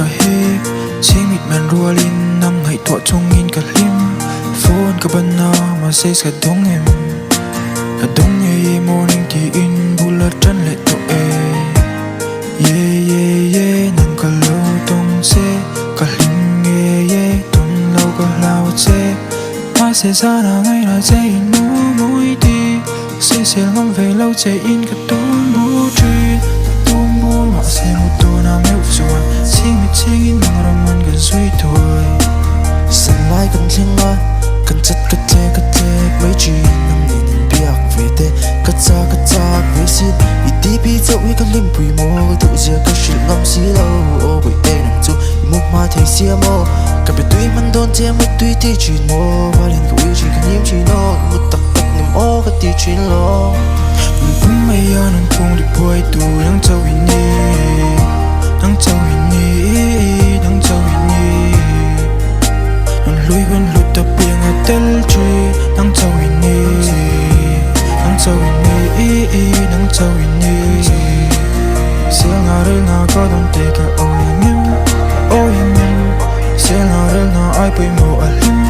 cả hi chỉ mịt màn rùa linh năm ngày thọ trong nghìn cả lim phone cả bên nào mà say cả đông em cả đông nghe morning thì in bula chân lệ tụ nang cả lâu tông xe cả lim nghe tông lâu cả lao xe mà sẽ ra là ngay là dây nụ môi đi sẽ ngắm về lâu chạy in cả tông bù truy tông bù mà sẽ một tô nào méo rồi chỉ mịt chạy in mà làm mình gần suy thôi sân lại gần thiên nga gần chất cất tê mấy chuyện nằm nhìn nhìn biếc về tê cất ra về xin đi đi bị dẫu ý cái lim bùi mô tự giờ cái chuyện ngắm xí lâu ô bùi tê nằm chú mục mà thấy xia mô cả biệt tuy mình đôn chê mất tuy tê chuyện mô và liền cái ý chỉ cần nhím chỉ nó một tắc niềm ô cái tê chuyện lo mình cũng mây ở nâng cùng đi bùi tù đang châu hình nhi đang châu hình nhi đang châu hình nhi nâng lùi gần lụt tập biếng ở tel truy đang châu hình nhi đang châu hình nhi đang châu hình nhi sẽ ngả rơi ngả có đông tê cả ôi em sẽ ngả rơi ngả ai bơi mồ ở lim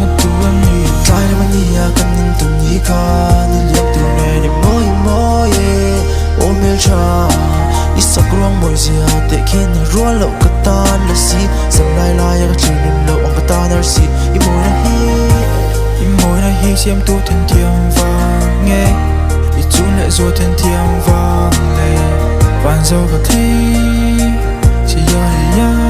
na tu anh đi trai là mình đi à cần nhìn từng nhí ca nhìn liếc từ này để môi ôm yêu cha ít sắc ruộng mồi dìa để khi nó rúa lậu cái tan là xí sầm lai cái chuyện niềm lậu ông cái tan là xí im môi na hi xem tu thiên thiêng vang nghe ít chút lại rồi thiên thiêng vang lệ vạn dâu cả thi chỉ giờ để